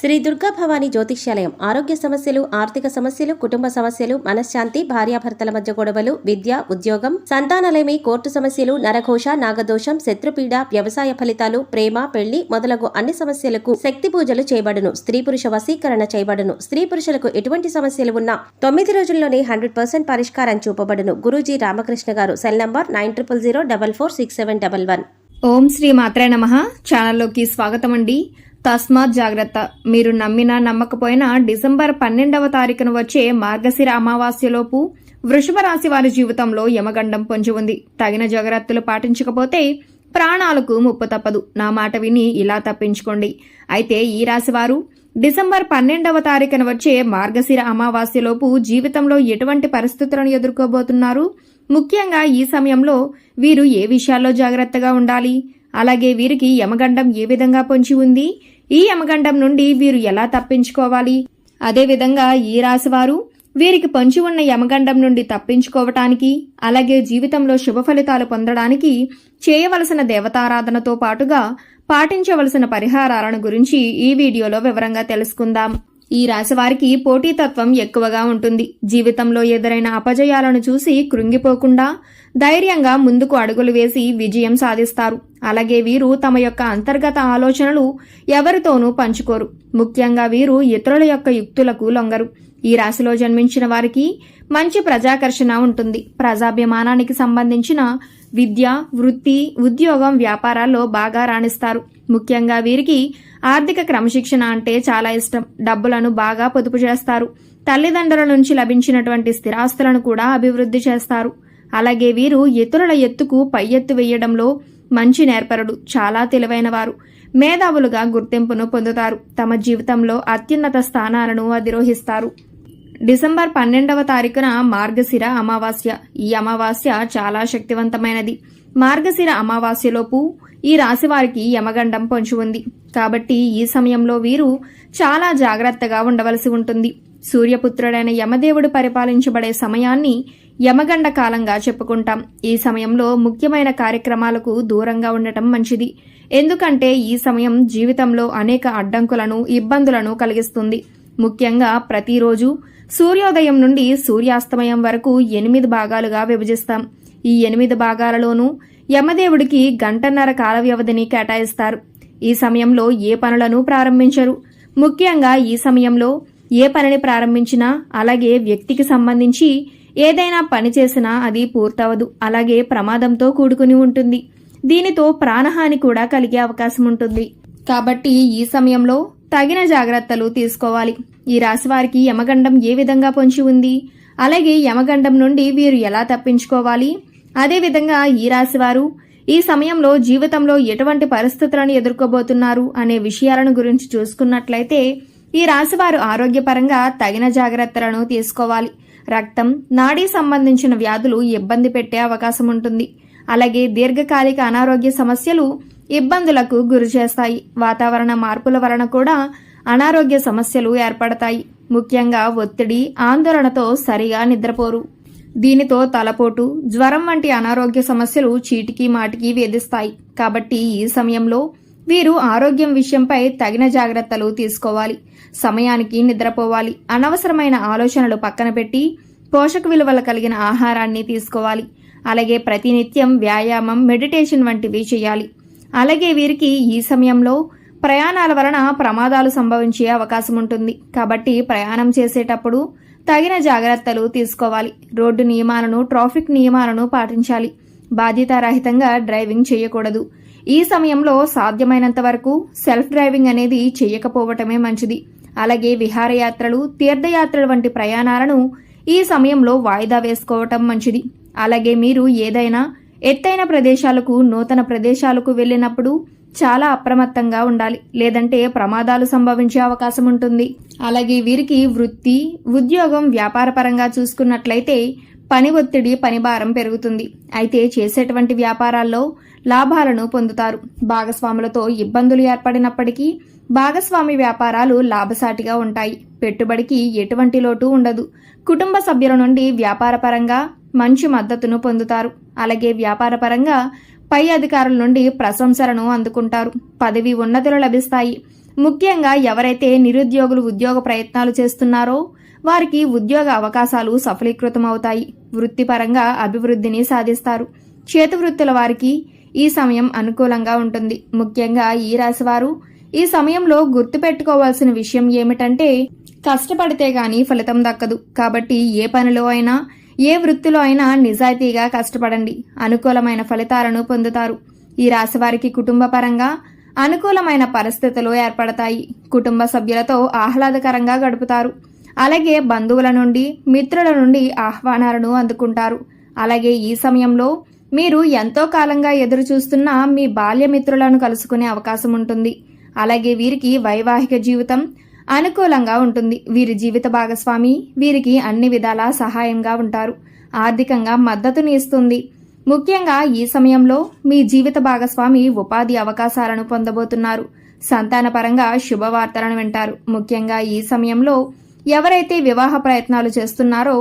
శ్రీ దుర్గా భవానీ జ్యోతిష్యాలయం ఆరోగ్య సమస్యలు, ఆర్థిక సమస్యలు, కుటుంబ సమస్యలు, మనశ్శాంతి, భార్యాభర్తల మధ్య గొడవలు, విద్య, ఉద్యోగం, సంతానలేమి, కోర్టు సమస్యలు, నరఘోష, నాగదోషం, శత్రుపీడ, వ్యవసాయ ఫలితాలు, ప్రేమ, పెళ్లి మొదలగు అన్ని సమస్యలకు శక్తి పూజలు చేయబడును. స్త్రీ పురుష వశీకరణ చేయబడును. స్త్రీ పురుషులకు ఎటువంటి సమస్యలు ఉన్నా 9 రోజుల్లోనే 100% పరిష్కారం చూపబడును. గురూజీ రామకృష్ణ గారు. Cell number 9000446711. ఓం శ్రీ మాత్రే నమః. ఛానల్లోకి స్వాగతం అండి. తస్మాత్ జాగ్రత్త. మీరు నమ్మినా నమ్మకపోయినా డిసెంబర్ 12వ తారీఖున వచ్చే మార్గశిర అమావాస్యలోపు వృషభ రాశి వారి జీవితంలో యమగండం పొంచి ఉంది. తగిన జాగ్రత్తలు పాటించకపోతే ప్రాణాలకు ముప్పు తప్పదు. నా మాట విని ఇలా తప్పించుకోండి. అయితే ఈ రాశి వారు డిసెంబర్ 12వ తారీఖున వచ్చే మార్గశిర అమావాస్యలోపు జీవితంలో ఎటువంటి పరిస్థితులను ఎదుర్కోబోతున్నారు, ముఖ్యంగా ఈ సమయంలో వీరు ఏ విషయాల్లో జాగ్రత్తగా ఉండాలి, అలాగే వీరికి యమగండం ఏ విధంగా పొంచి ఉంది, ఈ యమగండం నుండి వీరు ఎలా తప్పించుకోవాలి, అదేవిధంగా ఈ రాశివారు వీరికి పొంచి ఉన్న యమగండం నుండి తప్పించుకోవటానికి, అలాగే జీవితంలో శుభ ఫలితాలు పొందడానికి చేయవలసిన దేవతారాధనతో పాటుగా పాటించవలసిన పరిహారాలను గురించి ఈ వీడియోలో వివరంగా తెలుసుకుందాం. ఈ రాశి వారికి పోటీతత్వం ఎక్కువగా ఉంటుంది. జీవితంలో ఎదురైన అపజయాలను చూసి కృంగిపోకుండా ధైర్యంగా ముందుకు అడుగులు వేసి విజయం సాధిస్తారు. అలాగే వీరు తమ యొక్క అంతర్గత ఆలోచనలు ఎవరితోనూ పంచుకోరు. ముఖ్యంగా వీరు ఇతరుల యొక్క యుక్తులకు లొంగరు. ఈ రాశిలో జన్మించిన వారికి మంచి ప్రజాకర్షణ ఉంటుంది. ప్రజాభిమానానికి సంబంధించిన విద్య, వృత్తి, ఉద్యోగం, వ్యాపారాల్లో బాగా రాణిస్తారు. ముఖ్యంగా వీరికి ఆర్థిక క్రమశిక్షణ అంటే చాలా ఇష్టం. డబ్బులను బాగా పొదుపు చేస్తారు. తల్లిదండ్రుల నుంచి లభించినటువంటి స్థిరాస్తులను కూడా అభివృద్ధి చేస్తారు. అలాగే వీరు ఇతరుల ఎత్తుకు పై ఎత్తు వేయడంలో మంచి నేర్పరుడు. చాలా తెలివైన వారు. మేధావులుగా గుర్తింపును పొందుతారు. తమ జీవితంలో అత్యున్నత స్థానాలను అధిరోహిస్తారు. డిసెంబర్ 12వ తారీఖున మార్గశిర అమావాస్య. ఈ అమావాస్య చాలా శక్తివంతమైనది. మార్గశిర అమావాస్యలోపు ఈ రాశి వారికి యమగండం పొంచి ఉంది. కాబట్టి ఈ సమయంలో వీరు చాలా జాగ్రత్తగా ఉండవలసి ఉంటుంది. సూర్యపుత్రుడైన యమదేవుడు పరిపాలించబడే సమయాన్ని యమగండ కాలంగా చెప్పుకుంటాం. ఈ సమయంలో ముఖ్యమైన కార్యక్రమాలకు దూరంగా ఉండటం మంచిది. ఎందుకంటే ఈ సమయం జీవితంలో అనేక అడ్డంకులను, ఇబ్బందులను కలిగిస్తుంది. ముఖ్యంగా ప్రతిరోజు సూర్యోదయం నుండి సూర్యాస్తమయం వరకు 8 భాగాలుగా విభజిస్తాం. ఈ 8 భాగాలలోనూ యమదేవుడికి 1.5 కాల వ్యవధిని కేటాయిస్తారు. ఈ సమయంలో ఏ పనులను ప్రారంభించరు. ముఖ్యంగా ఈ సమయంలో ఏ పనిని ప్రారంభించినా, అలాగే వ్యక్తికి సంబంధించి ఏదైనా పని చేసినా అది పూర్తవదు. అలాగే ప్రమాదంతో కూడుకుని ఉంటుంది. దీనితో ప్రాణహాని కూడా కలిగే అవకాశం ఉంటుంది. కాబట్టి ఈ సమయంలో తగిన జాగ్రత్తలు తీసుకోవాలి. ఈ రాశి వారికి యమగండం ఏ విధంగా పొంచి ఉంది, అలాగే యమగండం నుండి వీరు ఎలా తప్పించుకోవాలి, అదేవిధంగా ఈ రాశివారు ఈ సమయంలో జీవితంలో ఎటువంటి పరిస్థితులను ఎదుర్కోబోతున్నారు అనే విషయాలను గురించి చూసుకున్నట్లయితే ఈ రాశివారు ఆరోగ్యపరంగా తగిన జాగ్రత్తలను తీసుకోవాలి. రక్తం, నాడీ సంబంధించిన వ్యాధులు ఇబ్బంది పెట్టే అవకాశం ఉంటుంది. అలాగే దీర్ఘకాలిక అనారోగ్య సమస్యలు ఇబ్బందులకు గురి చేస్తాయి. వాతావరణ మార్పుల వలన కూడా అనారోగ్య సమస్యలు ఏర్పడతాయి. ముఖ్యంగా ఒత్తిడి, ఆందోళనతో సరిగా నిద్రపోరు. దీనితో తలపోటు, జ్వరం వంటి అనారోగ్య సమస్యలు చీటికి మాటికి వేధిస్తాయి. కాబట్టి ఈ సమయంలో వీరు ఆరోగ్యం విషయంపై తగిన జాగ్రత్తలు తీసుకోవాలి. సమయానికి నిద్రపోవాలి. అనవసరమైన ఆలోచనలు పక్కన పెట్టి పోషక విలువలు కలిగిన ఆహారాన్ని తీసుకోవాలి. అలాగే ప్రతినిత్యం వ్యాయామం, మెడిటేషన్ వంటివి చేయాలి. అలాగే వీరికి ఈ సమయంలో ప్రయాణాల వలన ప్రమాదాలు సంభవించే అవకాశం ఉంటుంది. కాబట్టి ప్రయాణం చేసేటప్పుడు తగిన జాగ్రత్తలు తీసుకోవాలి. రోడ్డు నియమాలను, ట్రాఫిక్ నియమాలను పాటించాలి. బాధ్యతారహితంగా డ్రైవింగ్ చేయకూడదు. ఈ సమయంలో సాధ్యమైనంత వరకు సెల్ఫ్ డ్రైవింగ్ అనేది చేయకపోవటమే మంచిది. అలాగే విహారయాత్రలు, తీర్థయాత్రలు వంటి ప్రయాణాలను ఈ సమయంలో వాయిదా వేసుకోవటం మంచిది. అలాగే మీరు ఏదైనా ఎత్తైన ప్రదేశాలకు, నూతన ప్రదేశాలకు వెళ్ళినప్పుడు చాలా అప్రమత్తంగా ఉండాలి. లేదంటే ప్రమాదాలు సంభవించే అవకాశం ఉంటుంది. అలాగే వీరికి వృత్తి, ఉద్యోగం, వ్యాపారపరంగా చూసుకున్నట్లయితే పని ఒత్తిడి, పని భారం పెరుగుతుంది. అయితే చేసేటువంటి వ్యాపారాల్లో లాభాలను పొందుతారు. భాగస్వాములతో ఇబ్బందులు ఏర్పడినప్పటికీ భాగస్వామి వ్యాపారాలు లాభసాటిగా ఉంటాయి. పెట్టుబడికి ఎటువంటి లోటు ఉండదు. కుటుంబ సభ్యుల నుండి వ్యాపారపరంగా మంచి మద్దతును పొందుతారు. అలాగే వ్యాపారపరంగా పై అధికారుల నుండి ప్రశంసలను అందుకుంటారు. పదవి ఉన్నతులు లభిస్తాయి. ముఖ్యంగా ఎవరైతే నిరుద్యోగులు ఉద్యోగ ప్రయత్నాలు చేస్తున్నారో వారికి ఉద్యోగ అవకాశాలు సఫలీకృతమవుతాయి. వృత్తిపరంగా అభివృద్ధిని సాధిస్తారు. చేతి వృత్తుల వారికి ఈ సమయం అనుకూలంగా ఉంటుంది. ముఖ్యంగా ఈ రాశివారు ఈ సమయంలో గుర్తుపెట్టుకోవాల్సిన విషయం ఏమిటంటే, కష్టపడితే గాని ఫలితం దక్కదు. కాబట్టి ఏ పనిలో అయినా ఏ వృత్తిలో అయినా నిజాయితీగా కష్టపడండి. అనుకూలమైన ఫలితాలను పొందుతారు. ఈ రాశివారికి కుటుంబపరంగా అనుకూలమైన పరిస్థితులు ఏర్పడతాయి. కుటుంబ సభ్యులతో ఆహ్లాదకరంగా గడుపుతారు. అలాగే బంధువుల నుండి మిత్రుల నుండి ఆహ్వానాలను అందుకుంటారు. అలాగే ఈ సమయంలో మీరు ఎంతో కాలంగా ఎదురు చూస్తున్న మీ బాల్యమిత్రులను కలుసుకునే అవకాశం ఉంటుంది. అలాగే వీరికి వైవాహిక జీవితం అనుకూలంగా ఉంటుంది. వీరి జీవిత భాగస్వామి వీరికి అన్ని విధాలా సహాయంగా ఉంటారు. ఆర్థికంగా మద్దతుని ఇస్తుంది. ముఖ్యంగా ఈ సమయంలో మీ జీవిత భాగస్వామి ఉపాధి అవకాశాలను పొందబోతున్నారు. సంతానపరంగా శుభవార్తలను వింటారు. ముఖ్యంగా ఈ సమయంలో ఎవరైతే వివాహ ప్రయత్నాలు చేస్తున్నారో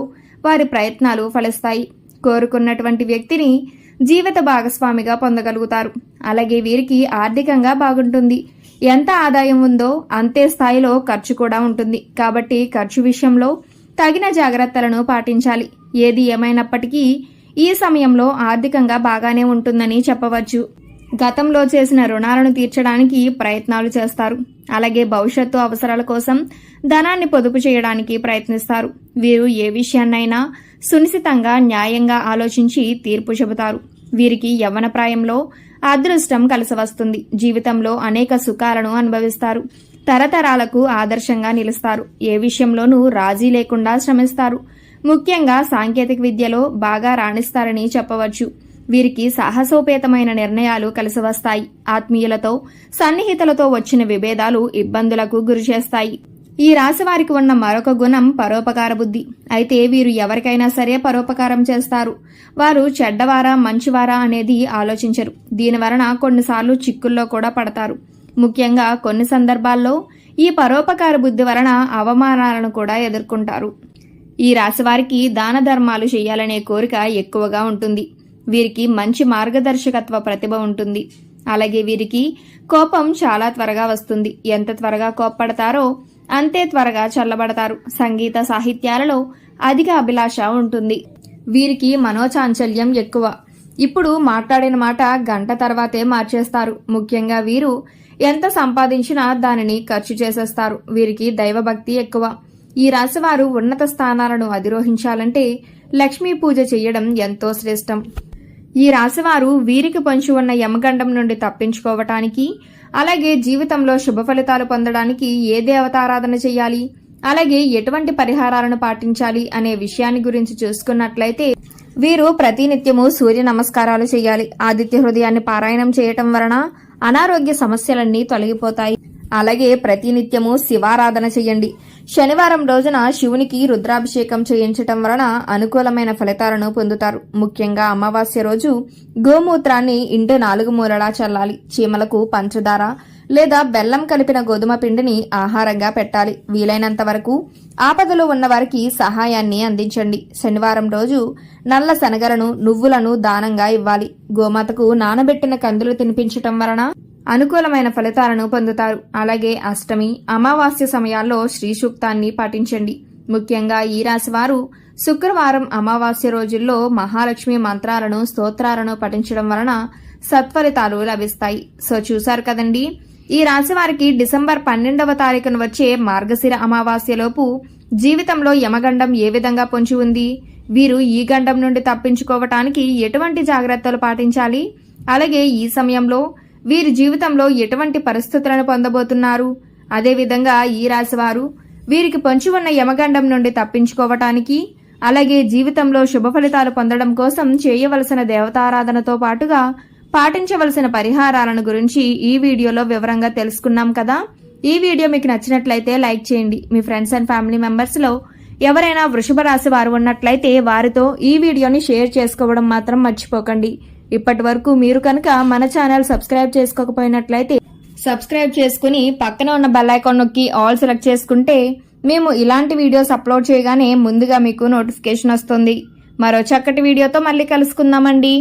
వారి ప్రయత్నాలు ఫలిస్తాయి. కోరుకున్నటువంటి వ్యక్తిని జీవిత భాగస్వామిగా పొందగలుగుతారు. అలాగే వీరికి ఆర్థికంగా బాగుంటుంది. ఎంత ఆదాయం ఉందో అంతే స్థాయిలో ఖర్చు కూడా ఉంటుంది. కాబట్టి ఖర్చు విషయంలో తగిన జాగ్రత్తలను పాటించాలి. ఏది ఏమైనప్పటికీ ఈ సమయంలో ఆర్థికంగా బాగానే ఉంటుందని చెప్పవచ్చు. గతంలో చేసిన రుణాలను తీర్చడానికి ప్రయత్నాలు చేస్తారు. అలాగే భవిష్యత్తు అవసరాల కోసం ధనాన్ని పొదుపు చేయడానికి ప్రయత్నిస్తారు. వీరు ఏ విషయాన్నైనా సునిశితంగా న్యాయంగా ఆలోచించి తీర్పు చెబుతారు. వీరికి యవ్వన ప్రాయంలో అదృష్టం కలిసి వస్తుంది. జీవితంలో అనేక సుఖాలను అనుభవిస్తారు. తరతరాలకు ఆదర్శంగా నిలుస్తారు. ఏ విషయంలోనూ రాజీ లేకుండా శ్రమిస్తారు. ముఖ్యంగా సాంకేతిక విద్యలో బాగా రాణిస్తారని చెప్పవచ్చు. వీరికి సాహసోపేతమైన నిర్ణయాలు కలిసి వస్తాయి. ఆత్మీయులతో సన్నిహితులతో వచ్చిన విభేదాలు ఇబ్బందులకు గురిచేస్తాయి. ఈ రాశి వారికి ఉన్న మరొక గుణం పరోపకార బుద్ధి. అయితే వీరు ఎవరికైనా సరే పరోపకారం చేస్తారు. వారు చెడ్డవారా మంచివారా అనేది ఆలోచించరు. దీనివలన కొన్నిసార్లు చిక్కుల్లో కూడా పడతారు. ముఖ్యంగా కొన్ని సందర్భాల్లో ఈ పరోపకార బుద్ధి వలన అవమానాలను కూడా ఎదుర్కొంటారు. ఈ రాశి వారికి దాన ధర్మాలు చేయాలనే కోరిక ఎక్కువగా ఉంటుంది. వీరికి మంచి మార్గదర్శకత్వ ప్రతిభ ఉంటుంది. అలాగే వీరికి కోపం చాలా త్వరగా వస్తుంది. ఎంత త్వరగా కోప్పడతారో అంతే త్వరగా చల్లబడతారు. సంగీత సాహిత్యాలలో అధిక అభిలాష ఉంటుంది. వీరికి మనోచాంచల్యం ఎక్కువ. ఇప్పుడు మాట్లాడిన మాట గంట తర్వాతే మార్చేస్తారు. ముఖ్యంగా వీరు ఎంత సంపాదించినా దానిని ఖర్చు చేసేస్తారు. వీరికి దైవభక్తి ఎక్కువ. ఈ రాశివారు ఉన్నత స్థానాలను అధిరోహించాలంటే లక్ష్మీ పూజ చేయడం ఎంతో శ్రేష్టం. ఈ రాశివారు వీరికి పొంచి ఉన్న యమగండం నుండి తప్పించుకోవటానికి, అలాగే జీవితంలో శుభ ఫలితాలు పొందడానికి ఏ దేవతారాధన చేయాలి, అలాగే ఎటువంటి పరిహారాలను పాటించాలి అనే విషయాన్ని గురించి చూసుకున్నట్లయితే వీరు ప్రతినిత్యము సూర్య నమస్కారాలు చేయాలి. ఆదిత్య హృదయాన్ని పారాయణం చేయటం వలన అనారోగ్య సమస్యలన్నీ తొలగిపోతాయి. అలాగే ప్రతినిత్యము శివారాధన చేయండి. శనివారం రోజున శివునికి రుద్రాభిషేకం చేయించటం వలన అనుకూలమైన ఫలితాలను పొందుతారు. ముఖ్యంగా అమావాస్య రోజు గోమూత్రాన్ని ఇంటి 4 మూలలా చల్లాలి. చీమలకు పంచదార లేదా బెల్లం కలిపిన గోధుమ పిండిని ఆహారంగా పెట్టాలి. వీలైనంత వరకు ఆపదలో ఉన్న వారికి సహాయాన్ని అందించండి. శనివారం రోజు నల్ల శనగలను నువ్వులను దానంగా ఇవ్వాలి. గోమాతకు నానబెట్టిన కందులు తినిపించటం వలన అనుకూలమైన ఫలితాలను పొందుతారు. అలాగే అష్టమి అమావాస్య సమయాల్లో శ్రీ సూక్తాన్ని పాటించండి. ముఖ్యంగా ఈ రాశి వారు శుక్రవారం అమావాస్య రోజుల్లో మహాలక్ష్మి మంత్రాలను స్తోత్రాలను పఠించడం వలన సత్ఫలితాలు లభిస్తాయి. సో చూశారు కదండి, ఈ రాశి వారికి డిసెంబర్ 12వ తారీఖున వచ్చే మార్గశిర అమావాస్యలోపు జీవితంలో యమగండం ఏ విధంగా పొంచి ఉంది, వీరు ఈ గండం నుండి తప్పించుకోవటానికి ఎటువంటి జాగ్రత్తలు పాటించాలి, అలాగే ఈ సమయంలో వీరి జీవితంలో ఎటువంటి పరిస్థితులను పొందబోతున్నారు, అదేవిధంగా ఈ రాశివారు వీరికి పొంచి ఉన్న యమగండం నుండి తప్పించుకోవటానికి, అలాగే జీవితంలో శుభ ఫలితాలు పొందడం కోసం చేయవలసిన దేవతారాధనతో పాటుగా పాటించవలసిన పరిహారాలను గురించి ఈ వీడియోలో వివరంగా తెలుసుకున్నాం కదా. ఈ వీడియో మీకు నచ్చినట్లయితే లైక్ చేయండి. మీ ఫ్రెండ్స్ అండ్ ఫ్యామిలీ మెంబర్స్ లో ఎవరైనా వృషభ రాశి వారు ఉన్నట్లయితే వారితో ఈ వీడియోని షేర్ చేసుకోవడం మాత్రం మర్చిపోకండి. ఇప్పటి వరకు మీరు కనుక మన ఛానల్ సబ్స్క్రైబ్ చేసుకోకపోయినట్లయితే సబ్స్క్రైబ్ చేసుకుని పక్కన ఉన్న బెల్ ఐకాన్ నొక్కి ఆల్ సెలెక్ట్ చేసుకుంటే మేము ఇలాంటి వీడియోస్ అప్లోడ్ చేయగానే ముందుగా మీకు నోటిఫికేషన్ వస్తుంది. మరో చక్కటి వీడియోతో మళ్ళీ కలుసుకుందామండి.